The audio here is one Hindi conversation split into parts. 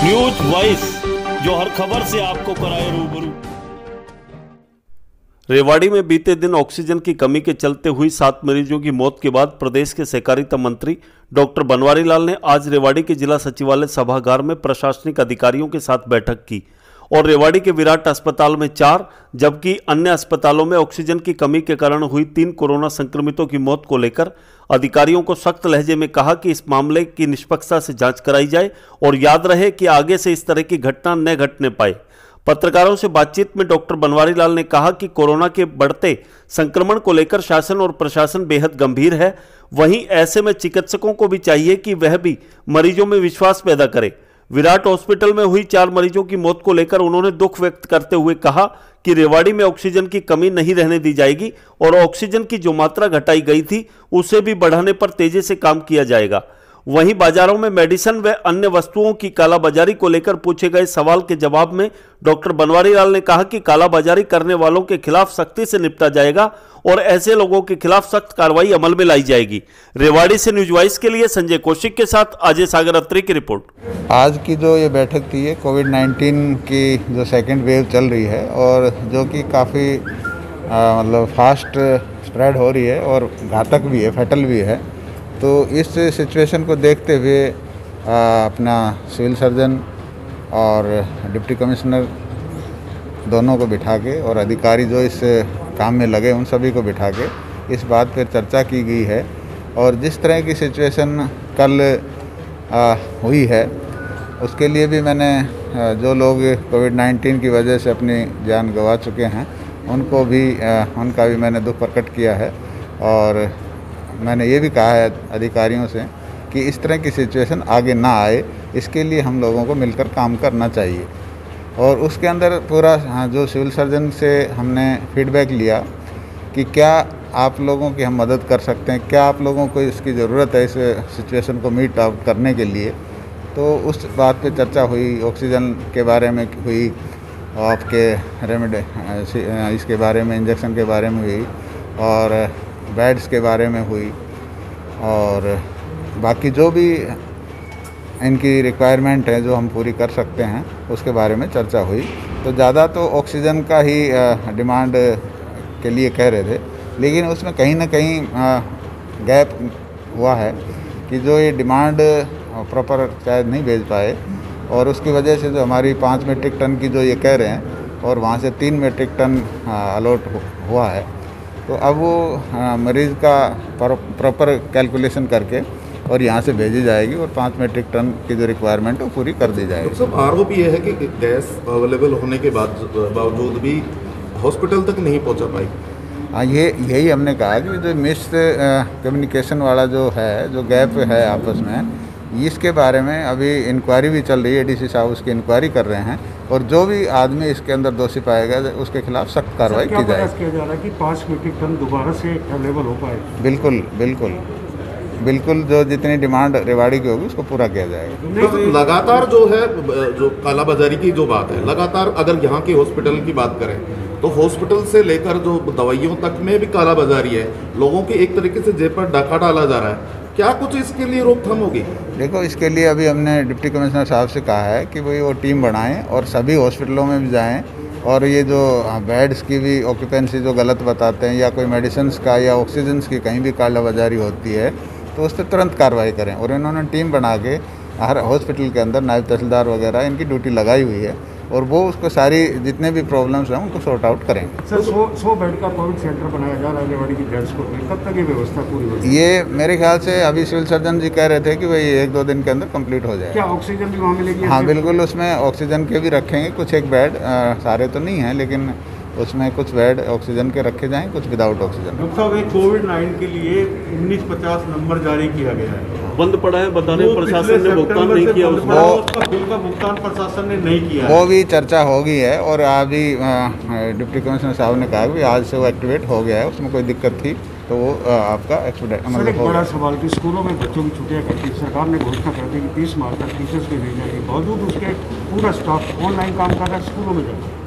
न्यूज वॉइस, जो हर खबर से आपको कराए रूबरू। रेवाड़ी में बीते दिन ऑक्सीजन की कमी के चलते हुई 7 मरीजों की मौत के बाद प्रदेश के सहकारिता मंत्री डॉक्टर बनवारी लाल ने आज रेवाड़ी के जिला सचिवालय सभागार में प्रशासनिक अधिकारियों के साथ बैठक की और रेवाड़ी के विराट अस्पताल में 4 जबकि अन्य अस्पतालों में ऑक्सीजन की कमी के कारण हुई 3 कोरोना संक्रमितों की मौत को लेकर अधिकारियों को सख्त लहजे में कहा कि इस मामले की निष्पक्षता से जांच कराई जाए और याद रहे कि आगे से इस तरह की घटना न घटने पाए। पत्रकारों से बातचीत में डॉक्टर बनवारी लाल ने कहा कि कोरोना के बढ़ते संक्रमण को लेकर शासन और प्रशासन बेहद गंभीर है। वहीं ऐसे में चिकित्सकों को भी चाहिए कि वह भी मरीजों में विश्वास पैदा करे। विराट हॉस्पिटल में हुई 4 मरीजों की मौत को लेकर उन्होंने दुख व्यक्त करते हुए कहा कि रेवाड़ी में ऑक्सीजन की कमी नहीं रहने दी जाएगी और ऑक्सीजन की जो मात्रा घटाई गई थी उसे भी बढ़ाने पर तेजी से काम किया जाएगा। वहीं बाजारों में मेडिसिन व अन्य वस्तुओं की कालाबाजारी को लेकर पूछे गए सवाल के जवाब में डॉक्टर बनवारी लाल ने कहा कि कालाबाजारी करने वालों के खिलाफ सख्ती से निपटा जाएगा और ऐसे लोगों के खिलाफ सख्त कार्रवाई अमल में लाई जाएगी। रेवाड़ी से न्यूज वॉइस के लिए संजय कौशिक के साथ अजय सागर अत्री की रिपोर्ट। आज की जो ये बैठक थी, ये कोविड-19 की जो सेकेंड वेव चल रही है और जो कि काफ़ी मतलब फास्ट स्प्रेड हो रही है और घातक भी है, फैटल भी है। तो इस सिचुएशन को देखते हुए अपना सिविल सर्जन और डिप्टी कमिश्नर दोनों को बिठा के और अधिकारी जो इस काम में लगे उन सभी को बिठा के इस बात पर चर्चा की गई है। और जिस तरह की सिचुएशन कल हुई है उसके लिए भी मैंने जो लोग कोविड-19 की वजह से अपनी जान गंवा चुके हैं उनको भी उनका भी मैंने दुख प्रकट किया है। और मैंने ये भी कहा है अधिकारियों से कि इस तरह की सिचुएशन आगे ना आए, इसके लिए हम लोगों को मिलकर काम करना चाहिए। और उसके अंदर पूरा जो सिविल सर्जन से हमने फीडबैक लिया कि क्या आप लोगों की हम मदद कर सकते हैं, क्या आप लोगों को इसकी ज़रूरत है इस सिचुएशन को मीट आउट करने के लिए। तो उस बात पे चर्चा हुई, ऑक्सीजन के बारे में हुई, आपके रेमेडी इसके बारे में, इंजेक्शन के बारे में हुई और बेड्स के बारे में हुई और बाकी जो भी इनकी रिक्वायरमेंट है जो हम पूरी कर सकते हैं उसके बारे में चर्चा हुई। तो ज़्यादा तो ऑक्सीजन का ही डिमांड के लिए कह रहे थे, लेकिन उसमें कहीं ना कहीं गैप हुआ है कि जो ये डिमांड प्रॉपर शायद नहीं भेज पाए और उसकी वजह से जो हमारी 5 मीट्रिक टन की जो ये कह रहे हैं और वहाँ से 3 मीट्रिक टन अलॉट हुआ है। तो अब वो मरीज़ का प्रॉपर कैलकुलेशन करके और यहाँ से भेजी जाएगी और 5 मीट्रिक टन की जो रिक्वायरमेंट है वो पूरी कर दी जाएगी। सब आरोप ये है कि गैस अवेलेबल होने के बावजूद भी हॉस्पिटल तक नहीं पहुँचा पाई। हाँ, यही हमने कहा कि जो मिस कम्युनिकेशन वाला जो है, जो गैप है आपस में, इसके बारे में अभी इंक्वायरी भी चल रही है। डीसी साहब उसकी इंक्वायरी कर रहे हैं और जो भी आदमी इसके अंदर दोषी पाएगा उसके खिलाफ सख्त कार्रवाई की जाएगी। किया जा रहा है कि 5 मीट्रिक टन दोबारा से अवेलेबल हो पाए? बिल्कुल जो जितनी डिमांड रेवाड़ी की होगी उसको पूरा किया जाएगा। तो लगातार जो है, जो कालाबाजारी की जो बात है, लगातार अगर यहाँ के हॉस्पिटल की बात करें तो हॉस्पिटल से लेकर जो दवाइयों तक में भी कालाबाजारी है। लोगों की एक तरीके से जेब पर डाका डाला जा रहा है। क्या कुछ इसके लिए रोकथाम होगी? देखो, इसके लिए अभी हमने डिप्टी कमिश्नर साहब से कहा है कि भाई वो टीम बनाएं और सभी हॉस्पिटलों में भी जाएं और ये जो बेड्स की भी ऑक्यूपेंसी जो गलत बताते हैं या कोई मेडिसिन का या ऑक्सीजन की कहीं भी कालाबाजारी होती है तो उस पर तुरंत कार्रवाई करें। और इन्होंने टीम बना के हर हॉस्पिटल के अंदर नायब तहसीलदार वगैरह इनकी ड्यूटी लगाई हुई है और वो उसको सारी जितने भी प्रॉब्लम्स हैं उनको सॉर्ट आउट करेंगे। सर, 100 बेड का कोविड सेंटर बनाया जा रहा है रेवाड़ी की जैसपुर में, कब तक ये व्यवस्था पूरी होगी? ये मेरे ख्याल से अभी सिविल सर्जन जी कह रहे थे कि भाई 1-2 दिन के अंदर कंप्लीट हो जाए। क्या ऑक्सीजन भी वहाँ मिलेगी? हाँ बिल्कुल, उसमें ऑक्सीजन के भी रखेंगे कुछ, एक बेड, सारे तो नहीं हैं लेकिन उसमें कुछ बेड ऑक्सीजन के रखे जाएँ, कुछ विदाउट ऑक्सीजन। डॉक्टर साहब, कोविड-19 के लिए 1950 नंबर जारी किया गया है, बंद पड़ा है, बताने प्रशासन ने भुगतान नहीं किया, उसका बिल का भुगतान प्रशासन ने नहीं किया। वो भी चर्चा हो गई है और अभी डिप्टी कमिश्नर साहब ने कहा कि आज से वो एक्टिवेट हो गया है, उसमें कोई दिक्कत थी तो वो आपका एक्सपेक्ट मतलब एक बड़ा सवाल कि स्कूलों में बच्चों की छुट्टियां करती, सरकार ने घोषणा कर दी कि 30 मार्च तक टीचर्स के भेजेंगे, बावजूद उसके पूरा स्टाफ ऑनलाइन काम कर रहा है, स्कूलों में जाता है।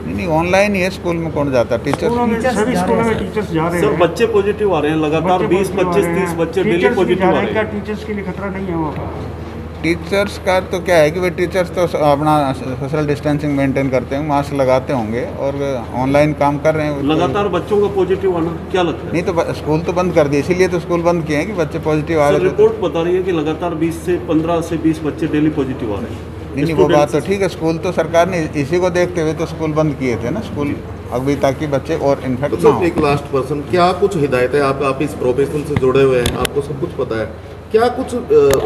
नहीं, ऑनलाइन ही है, स्कूल में कौन जाता? टीचर सभी स्कूलों में टीचर्स जा रहे हैं। सर, बच्चे पॉजिटिव आ रहे हैं लगातार, 20, 25, 30 बच्चे डेली पॉजिटिव आ रहे हैं। क्या टीचर्स के लिए खतरा नहीं है वहाँ पर? टीचर्स का तो क्या है कि भाई टीचर्स तो अपना सोशल डिस्टेंसिंग मेंटेन करते हैं, मास्क लगाते होंगे और ऑनलाइन काम कर रहे हैं। लगातार बच्चों का पॉजिटिव आना क्या लगता है? नहीं तो स्कूल तो बंद कर दिए, इसीलिए तो स्कूल बंद किए हैं कि बच्चे पॉजिटिव आ रहे थे। रिपोर्ट बता रही है कि लगातार 15 से 20 बच्चे डेली पॉजिटिव आ रहे हैं। नहीं वो बात तो ठीक है, स्कूल तो सरकार ने इसी को देखते हुए तो स्कूल बंद किए थे ना, स्कूल अभी ताकि बच्चे और इन्फेक्ट ना हो। एक लास्ट पर्सन, क्या कुछ हिदायतें आप इस प्रोफेशन से जुड़े हुए हैं, आपको सब कुछ पता है, क्या कुछ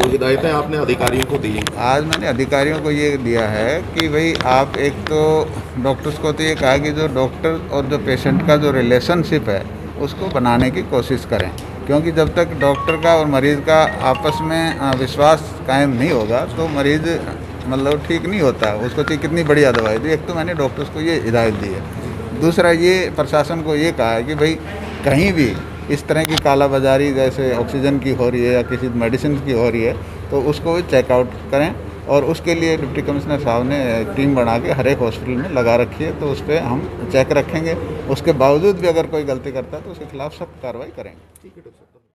हिदायतें आपने अधिकारियों को दी? आज मैंने अधिकारियों को ये दिया है कि भाई आप एक तो डॉक्टर्स को तो ये कहा कि जो डॉक्टर और जो पेशेंट का जो रिलेशनशिप है उसको बनाने की कोशिश करें, क्योंकि जब तक डॉक्टर का और मरीज़ का आपस में विश्वास कायम नहीं होगा तो मरीज़ मतलब ठीक नहीं होता। उसको चाहिए कितनी बढ़िया दवाई दी। एक तो मैंने डॉक्टर्स को ये हिदायत दी है। दूसरा ये प्रशासन को ये कहा है कि भाई कहीं भी इस तरह की कालाबाजारी जैसे ऑक्सीजन की हो रही है या किसी मेडिसिन की हो रही है तो उसको भी चेकआउट करें, और उसके लिए डिप्टी कमिश्नर साहब ने टीम बना के हर एक हॉस्पिटल में लगा रखी है, तो उस पर हम चेक रखेंगे। उसके बावजूद भी अगर कोई गलती करता है तो उसके खिलाफ सख्त कार्रवाई करेंगे। ठीक है डॉक्टर साहब।